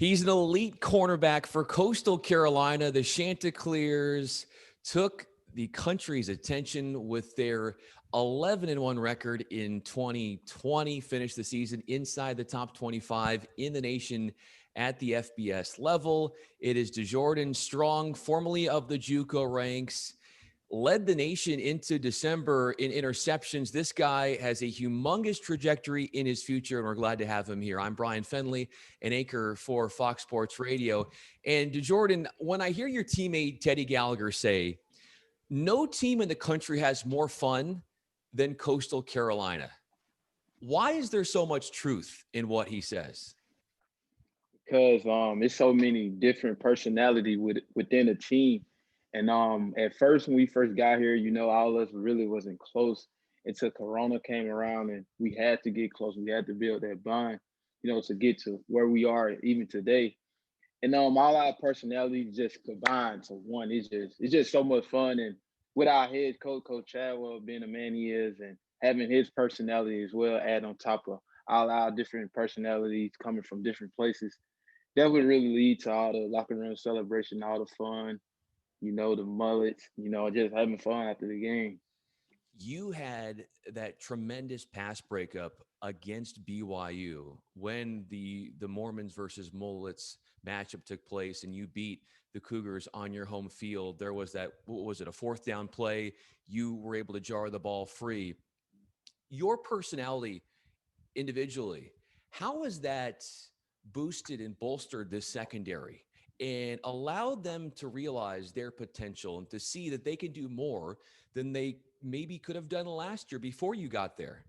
He's an elite cornerback for Coastal Carolina. The Chanticleers took the country's attention with their 11-1 record in 2020, finished the season inside the top 25 in the nation at the FBS level. It is DeJordan Strong, formerly of the JUCO ranks, led the nation into December in interceptions. This guy has a humongous trajectory in his future, and we're glad to have him here. I'm Bryan Fenley, an anchor for Fox Sports Radio. And DeJordan, when I hear your teammate Teddy Gallagher say, no team in the country has more fun than Coastal Carolina, why is there so much truth in what he says? Because it's so many different personalities within a team. And at first, when we first got here, all of us really wasn't close until Corona came around, and we had to get close. We had to build that bond, to get to where we are even today. And all our personalities just combined to one. It's just so much fun. And with our head coach, Coach Chadwell, being the man he is, and having his personality as well, add on top of all our different personalities coming from different places, that would really lead to all the locker room celebration, all the fun, the mullets, just having fun after the game. You had that tremendous pass breakup against BYU when the Mormons versus Mullets matchup took place, and you beat the Cougars on your home field. There was that, what was it, a fourth down play? You were able to jar the ball free. Your personality individually, how has that boosted and bolstered this secondary and allowed them to realize their potential and to see that they can do more than they maybe could have done last year before you got there?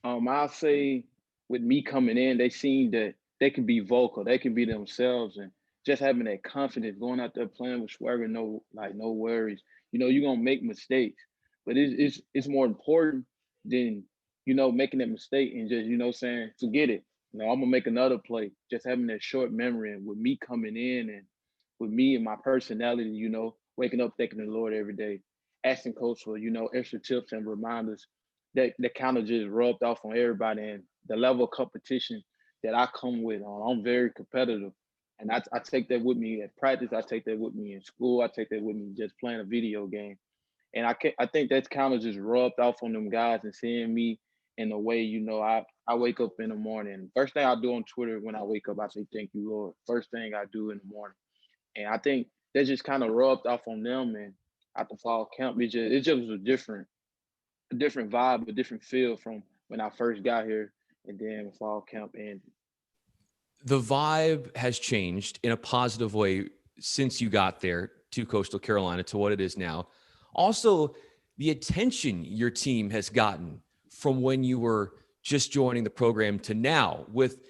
I'll say with me coming in, they seen that they can be vocal, they can be themselves, and just having that confidence going out there playing with swagger, no worries. You're gonna make mistakes, but it's more important than making that mistake and just saying forget it. I'm gonna make another play. Just having that short memory, and with me coming in and with me and my personality, waking up thanking the Lord every day, asking coach for extra tips and reminders that kind of just rubbed off on everybody, and the level of competition that I come with. I'm very competitive, and I take that with me at practice. I take that with me in school. I take that with me just playing a video game, and I think that's kind of just rubbed off on them guys and seeing me in the way I wake up in the morning. First thing I do on Twitter when I wake up, I say thank you, Lord. First thing I do in the morning, and I think that just kind of rubbed off on them. And at the fall camp, it just was a different vibe, a different feel from when I first got here, and then fall camp ended. The vibe has changed in a positive way since you got there to Coastal Carolina to what it is now. Also, the attention your team has gotten from when you were just joining the program to now, with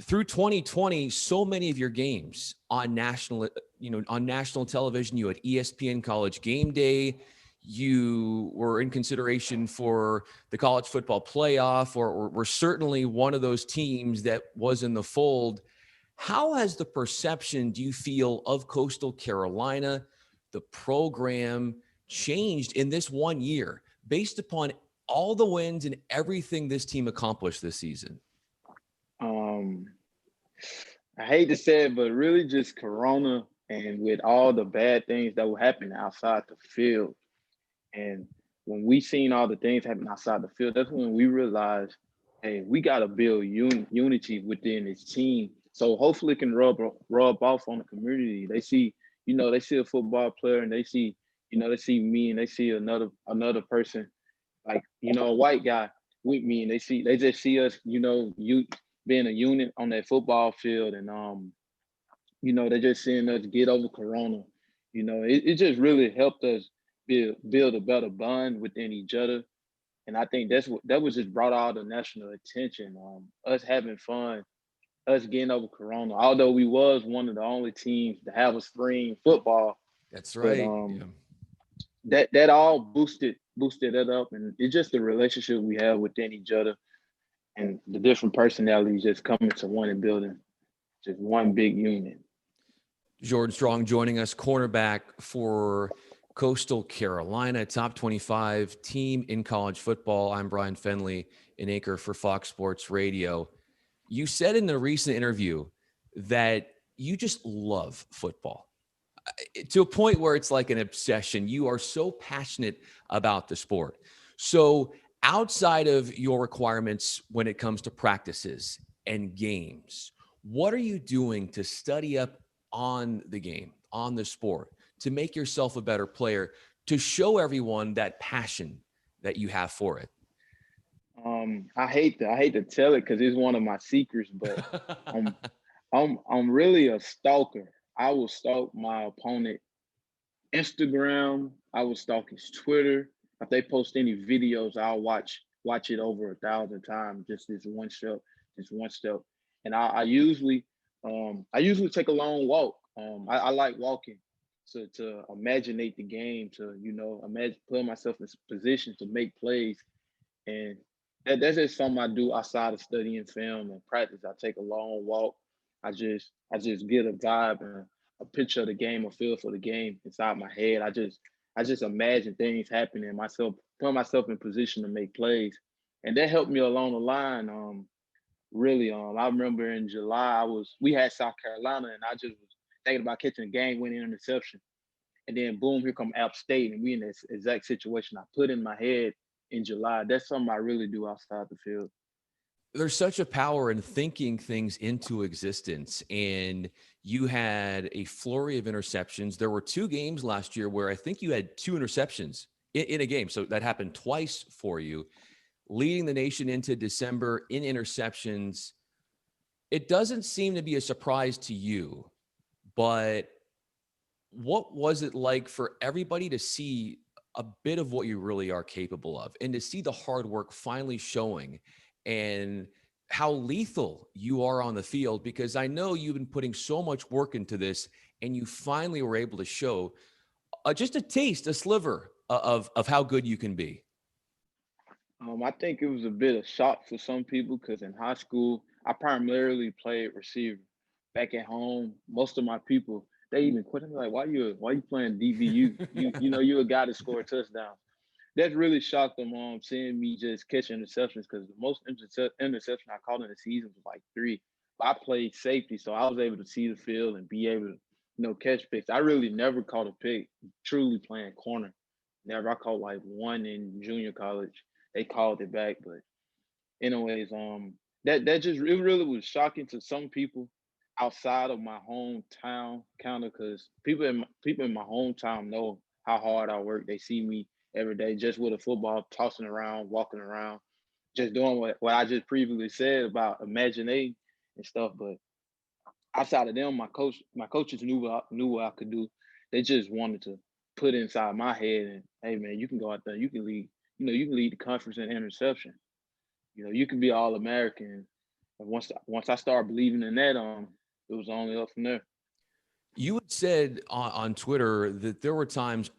through 2020, so many of your games on national television. You had ESPN College Game Day. You were in consideration for the college football playoff, or were certainly one of those teams that was in the fold. How has the perception, do you feel, of Coastal Carolina, the program, changed in this 1 year based upon all the wins and everything this team accomplished this season? Um, I hate to say it, but really just Corona and with all the bad things that were happening outside the field. And when we seen all the things happen outside the field, that's when we realized, hey, we got to build unity within this team. So hopefully it can rub off on the community. They see a football player, and they see me, and they see another person, like a white guy with me, and they just see us, you being a unit on that football field. And they just seeing us get over Corona. It just really helped us build a better bond within each other. And I think that was just brought all the national attention. Us having fun, us getting over Corona. Although we was one of the only teams to have a spring football, That's but right. Yeah. that all boosted it up, and it's just the relationship we have within each other, and the different personalities just coming to one and building just one big unit. Jordan Strong joining us, cornerback for Coastal Carolina, top 25 team in college football. I'm Bryan Fenley, an anchor for Fox Sports Radio. You said in a recent interview that you just love football to a point where it's like an obsession. You are so passionate about the sport. So, outside of your requirements when it comes to practices and games, what are you doing to study up on the game, on the sport, to make yourself a better player, to show everyone that passion that you have for it? I hate to tell it because it's one of my secrets, but I'm I'm really a stalker. I will stalk my opponent Instagram. I will stalk his Twitter. If they post any videos, I'll watch it over 1,000 times. Just this one step. And I usually take a long walk. I like walking to imaginate the game, to imagine put myself in position to make plays, and that's just something I do outside of studying film and practice. I take a long walk. I just get a vibe and a picture of the game, a feel for the game inside my head. I just imagine things happening, myself put myself in position to make plays. And that helped me along the line. Really, I remember in July we had South Carolina, and I just was thinking about catching a game winning interception. And then boom, here come App State, and we in this exact situation I put in my head in July. That's something I really do outside the field. There's such a power in thinking things into existence. And you had a flurry of interceptions. There were two games last year where I think you had two interceptions in a game. So that happened twice for you, leading the nation into December in interceptions. It doesn't seem to be a surprise to you, but what was it like for everybody to see a bit of what you really are capable of and to see the hard work finally showing and how lethal you are on the field? Because I know you've been putting so much work into this and you finally were able to show just a taste, a sliver of how good you can be. I think it was a bit of shock for some people because in high school I primarily played receiver. Back at home, most of my people they even quit. Me like, why you playing DBU? You're a guy that scored touchdowns. That really shocked them, seeing me just catch interceptions because the most interception I caught in the season was like three. But I played safety, so I was able to see the field and be able to, catch picks. I really never caught a pick truly playing corner. Never. I caught like one in junior college. They called it back, but anyways, that just it really was shocking to some people outside of my hometown, kind of because people in my hometown know how hard I work. They see me every day just with a football, tossing around, walking around, just doing what I just previously said about imagining and stuff. But outside of them, my coaches knew what I could do. They just wanted to put inside my head and hey man, you can go out there, you can lead, you can lead the conference in interception. You can be all American. And once I started believing in that, it was only up from there. You had said on Twitter that there were times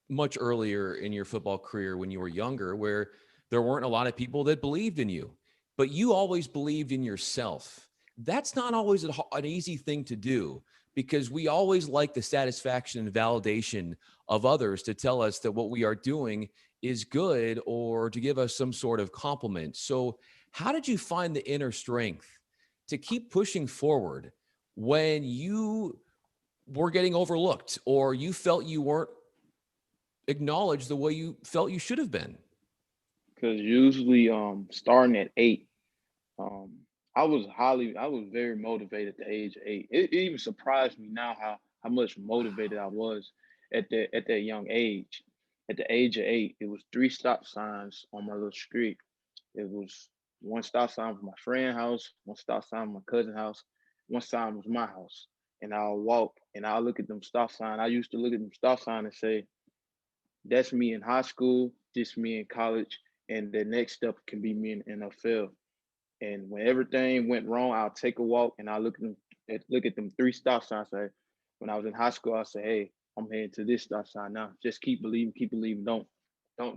much earlier in your football career when you were younger where there weren't a lot of people that believed in you, but you always believed in yourself. That's not always an easy thing to do because we always like the satisfaction and validation of others to tell us that what we are doing is good or to give us some sort of compliment. So, how did you find the inner strength to keep pushing forward when you were getting overlooked or you felt you weren't acknowledged the way you felt you should have been? Because usually, starting at 8, um, I was very motivated at the age of 8. It even surprised me now how much motivated I was at that young age. At the age of 8, it was 3 stop signs on my little street. It was one stop sign for my friend house, one stop sign for my cousin house, one sign was my house. And I'll walk and I'll look at them stop sign. I used to look at them stop sign and say, that's me in high school, this me in college, and the next step can be me in NFL. And when everything went wrong, I'll take a walk and I'll look at them 3 stop signs. Say, when I was in high school, I say, hey, I'm heading to this stop sign now. Just keep believing, keep believing. Don't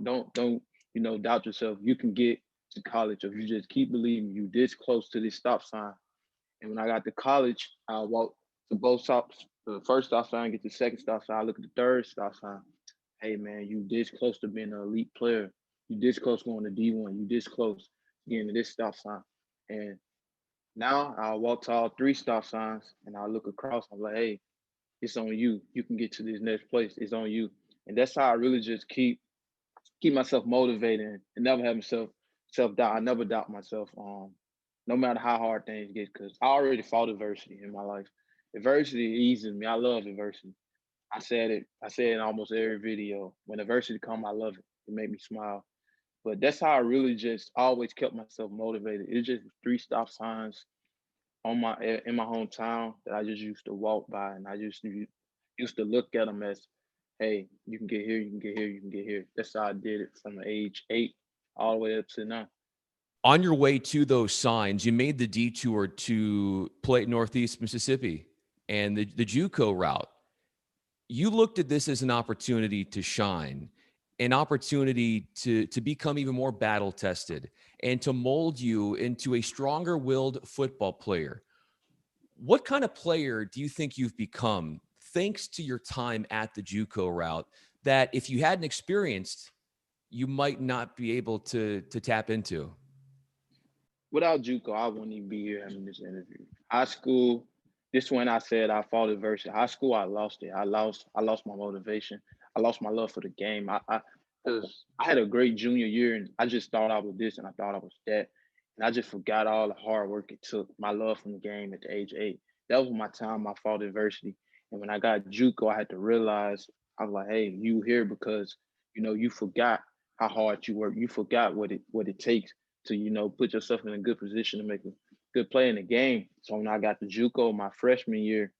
doubt yourself. You can get to college if you just keep believing you this close to this stop sign. And when I got to college, I walked to both stops. The first stop sign, get the second stop sign. I look at the third stop sign. Hey man, you this close to being an elite player. You this close going to D1. You this close getting to this stop sign. And Now I'll walk to all three stop signs and I'll look across. I'm like, hey, it's on you. You can get to this next place. It's on you. And that's how I really just keep myself motivated and never have self doubt. I never doubt myself. No matter how hard things get, because I already fought adversity in my life. Adversity eases me. I love adversity. I said it. I say it in almost every video. When adversity come, I love it. It made me smile. But that's how I really just always kept myself motivated. It's just three stop signs on my in my hometown that I just used to walk by, and I just used to look at them as, hey, you can get here, you can get here, you can get here. That's how I did it from the age 8 all the way up to now. On your way to those signs, you made the detour to play at Northeast Mississippi and the JUCO route. You looked at this as an opportunity to shine, an opportunity to become even more battle tested and to mold you into a stronger willed football player. What kind of player do you think you've become thanks to your time at the JUCO route that if you hadn't experienced, you might not be able to tap into? Without JUCO, I wouldn't even be here having this interview. High school, this when I said I fought adversity. High school, I lost it. I lost my motivation. I lost my love for the game. Cause I had a great junior year and I just thought I was this and I thought I was that. And I just forgot all the hard work it took, my love from the game at the age 8. That was my time I fought adversity. And when I got JUCO, I had to realize I was like, hey, you here because you forgot how hard you work. You forgot what it takes to put yourself in a good position to make a good play in the game. So when I got to JUCO my freshman year,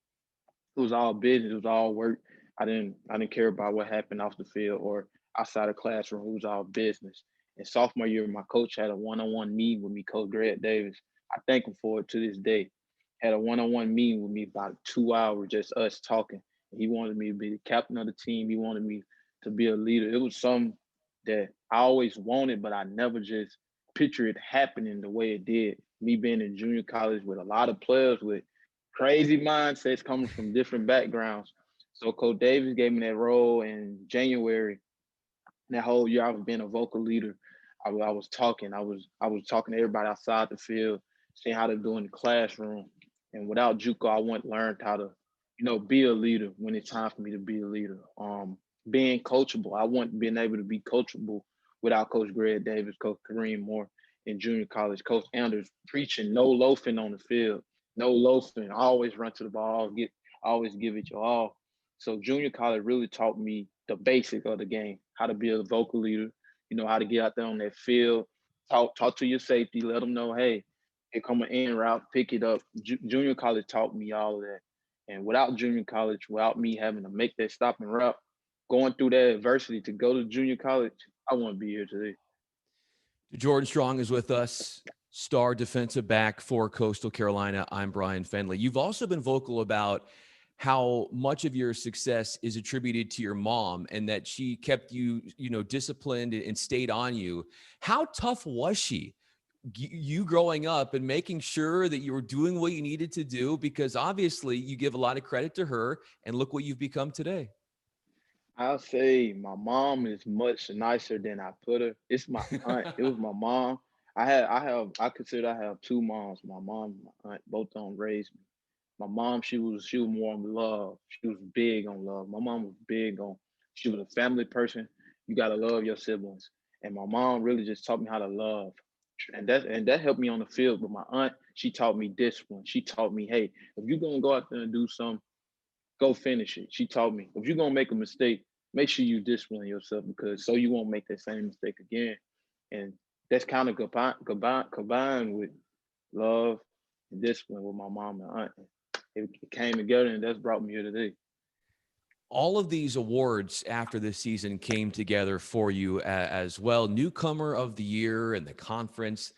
it was all business. It was all work. I didn't care about what happened off the field or outside the classroom. It was all business. And sophomore year, my coach had a one-on-one meeting with me, Coach Greg Davis. I thank him for it to this day. Had a one-on-one meeting with me about 2 hours, just us talking. He wanted me to be the captain of the team. He wanted me to be a leader. It was something that I always wanted, but I never just picture it happening the way it did. Me being in junior college with a lot of players with crazy mindsets coming from different backgrounds. So Coach Davis gave me that role in January. That whole year I was being a vocal leader. I was talking. I was talking to everybody outside the field, seeing how to do in the classroom. And without JUCO, I wouldn't learn how to, be a leader when it's time for me to be a leader. Being coachable. I wouldn't been able to be coachable without Coach Greg Davis, Coach Kareem Moore in junior college, Coach Anders preaching no loafing on the field, no loafing. Always run to the ball, always give it your all. So junior college really taught me the basic of the game, how to be a vocal leader, how to get out there on that field, talk to your safety, let them know, hey, here come an in route, pick it up. Junior college taught me all of that. And without junior college, without me having to make that stop and route, going through that adversity to go to junior college, I wouldn't be here today. Jordan Strong is with us, star defensive back for Coastal Carolina. I'm Bryan Fenley. You've also been vocal about how much of your success is attributed to your mom and that she kept you, disciplined and stayed on you. How tough was she? You growing up and making sure that you were doing what you needed to do, because obviously you give a lot of credit to her and look what you've become today. I'll say my mom is much nicer than I put her. It's my aunt. It was my mom. I consider I have two moms. My mom, and my aunt, both of them raised me. My mom, she was more on love. She was big on love. My mom was big on. She was a family person. You gotta love your siblings. And my mom really just taught me how to love, and that helped me on the field. But my aunt, she taught me discipline. She taught me, hey, if you're gonna go out there and do something, go finish it. She taught me if you're gonna make a mistake, make sure you discipline yourself because so you won't make that same mistake again. And that's kind of combined with love and discipline with my mom and aunt. It came together, and that's brought me here today. All of these awards after this season came together for you as well. Newcomer of the year and the conference.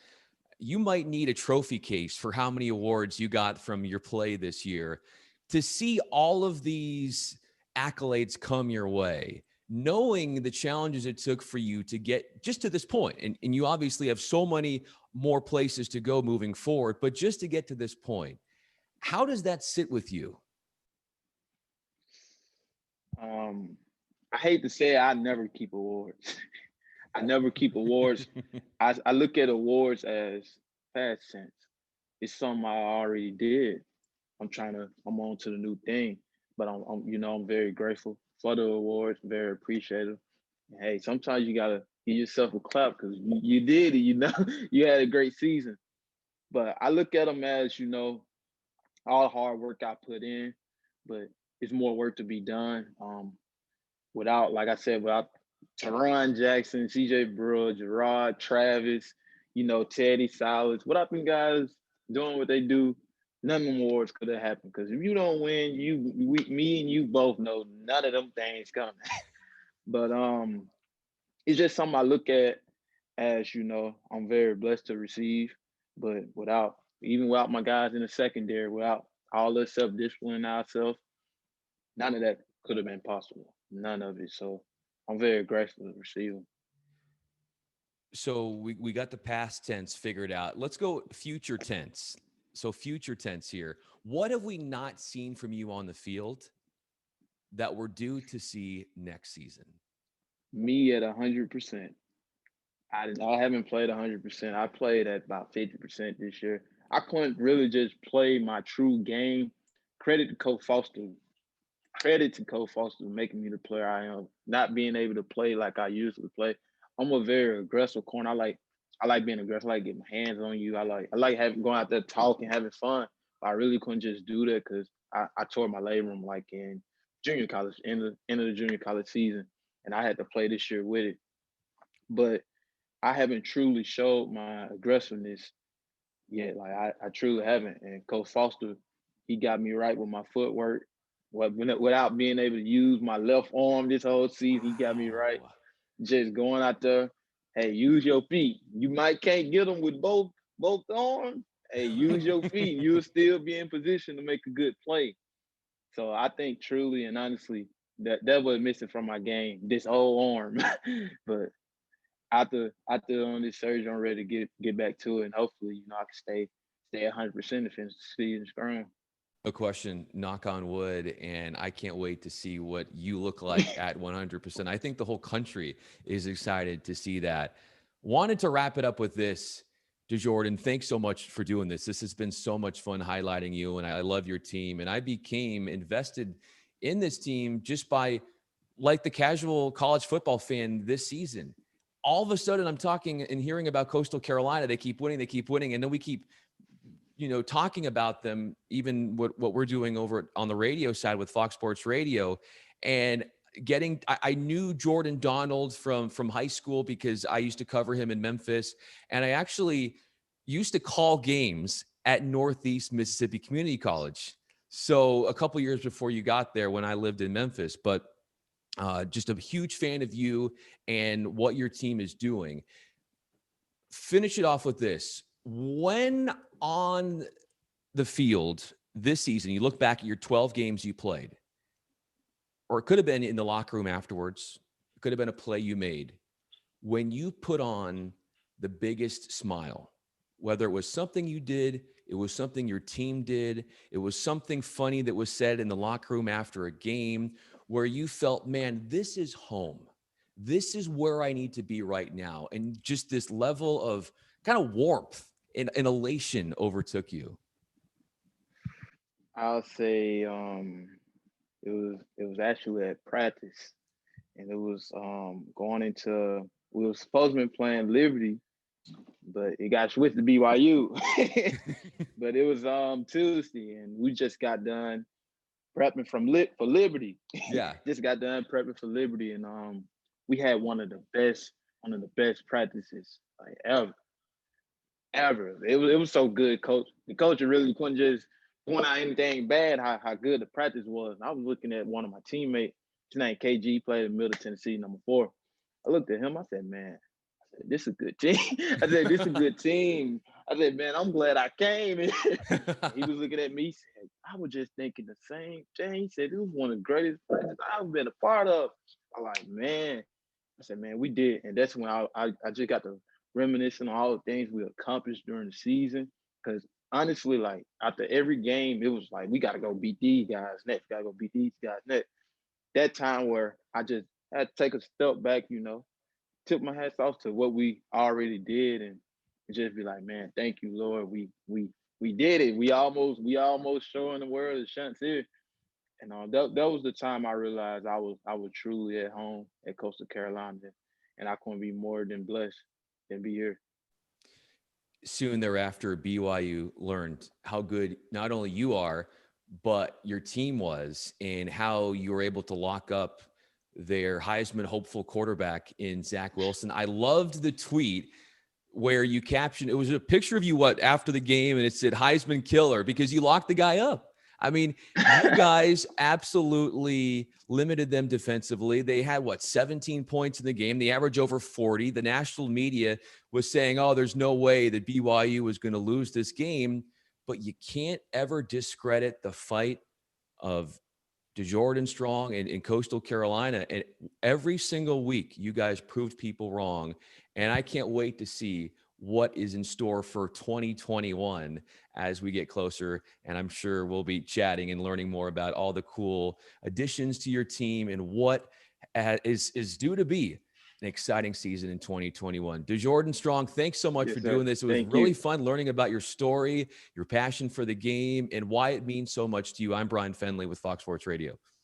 You might need a trophy case for how many awards you got from your play this year. To see all of these accolades come your way, knowing the challenges it took for you to get just to this point, and you obviously have so many more places to go moving forward, but just to get to this point, how does that sit with you? Um, I hate to say it, I never keep awards. I never keep awards. I look at awards as past tense. it's something I already did. I'm on to the new thing. But I'm very grateful for the awards, very appreciative. And hey, sometimes you gotta give yourself a clap because you did it, you had a great season. But I look at them as, all the hard work I put in, but it's more work to be done. Without, like I said, without Teron Jackson, CJ Brewer, Gerard, Travis, Teddy Silas, without them guys doing what they do, none of them awards could have happened. Because if you don't win, me and you both know none of them things coming. But it's just something I look at as, I'm very blessed to receive. But even without my guys in the secondary, without all the self discipline ourselves, none of that could have been possible. None of it. So I'm very grateful to receive them. So we got the past tense figured out. Let's go future tense. So future tense here. What have we not seen from you on the field that we're due to see next season? Me at 100%. I haven't played 100%. I played at about 50% this year. I couldn't really just play my true game. Credit to Coach Foster. Credit to Coach Foster making me the player I am. Not being able to play like I usually play. I'm a very aggressive corner. I like being aggressive. I like getting my hands on you. I like having going out there talking, having fun. But I really couldn't just do that because I tore my labrum like in junior college, end of the junior college season, and I had to play this year with it. But I haven't truly showed my aggressiveness yet. Like I truly haven't. And Coach Foster, he got me right with my footwork. Without being able to use my left arm this whole season, he got me right. Wow. Just going out there, hey, use your feet. You might can't get them with both arms. Hey, use your feet. You'll still be in position to make a good play. So I think truly and honestly that was missing from my game. This whole arm, but after on this surgery, I'm ready to get back to it, and hopefully, I can stay 100% and finish the season strong. A question, knock on wood, and I can't wait to see what you look like at 100%. I think the whole country is excited to see that. Wanted to wrap it up with this. DeJordan, thanks so much for doing this. This has been so much fun highlighting you, and I love your team. And I became invested in this team just by, like the casual college football fan this season. All of a sudden, I'm talking and hearing about Coastal Carolina. They keep winning, and then we keep talking about them, even what we're doing over on the radio side with Fox Sports Radio, and I knew Jordan Donald from high school because I used to cover him in Memphis, and I actually used to call games at Northeast Mississippi Community College. So a couple years before you got there, when I lived in Memphis, but just a huge fan of you and what your team is doing. Finish it off with this. When on the field this season, you look back at your 12 games you played, or it could have been in the locker room afterwards, it could have been a play you made. When you put on the biggest smile, whether it was something you did, it was something your team did, it was something funny that was said in the locker room after a game, where you felt, man, this is home. This is where I need to be right now. And just this level of kind of warmth and elation overtook you. I'll say it was actually at practice, and it was going into we were supposed to be playing Liberty, but it got switched to BYU. But it was Tuesday, and we just got done prepping for Liberty. Yeah. Just got done prepping for Liberty, and we had one of the best practices like ever. It was so good, coach. The coach really couldn't just point out anything bad. How good the practice was. And I was looking at one of my teammates. His name KG, played in Middle Tennessee, #4. I looked at him. I said, man, this is a good team. I said, this is a good team. I said, man, I'm glad I came. And he was looking at me. He said, I was just thinking the same thing. He said, it was one of the greatest places I've been a part of. I'm like, man. I said, man, we did. And that's when I just got to reminiscing on all the things we accomplished during the season. Because honestly, like after every game, it was like, we got to go beat these guys next. Got to go beat these guys next. That time where I just had to take a step back, took my hats off to what we already did and just be like, man, thank you, Lord. We we did it. We almost showing the world the chance here. And that was the time I realized I was truly at home at Coastal Carolina, and I couldn't be more than blessed than be here. Soon thereafter, BYU learned how good not only you are, but your team was, and how you were able to lock up their Heisman hopeful quarterback in Zach Wilson. I loved the tweet where you captioned, it was a picture of you after the game, and it said Heisman killer, because you locked the guy up. I mean, you guys absolutely limited them defensively. They had 17 points in the game. They average over 40. The national media was saying, oh, there's no way that BYU was going to lose this game. But you can't ever discredit the fight of DeJordan Strong in Coastal Carolina. And every single week, you guys proved people wrong. And I can't wait to see what is in store for 2021 as we get closer. And I'm sure we'll be chatting and learning more about all the cool additions to your team and what is due to be an exciting season in 2021. DeJordan Strong, thanks so much Yes, for sir. doing this. It was Thank really you. fun learning about your story, your passion for the game, and why it means so much to you. I'm Bryan Fenley with Fox Sports Radio.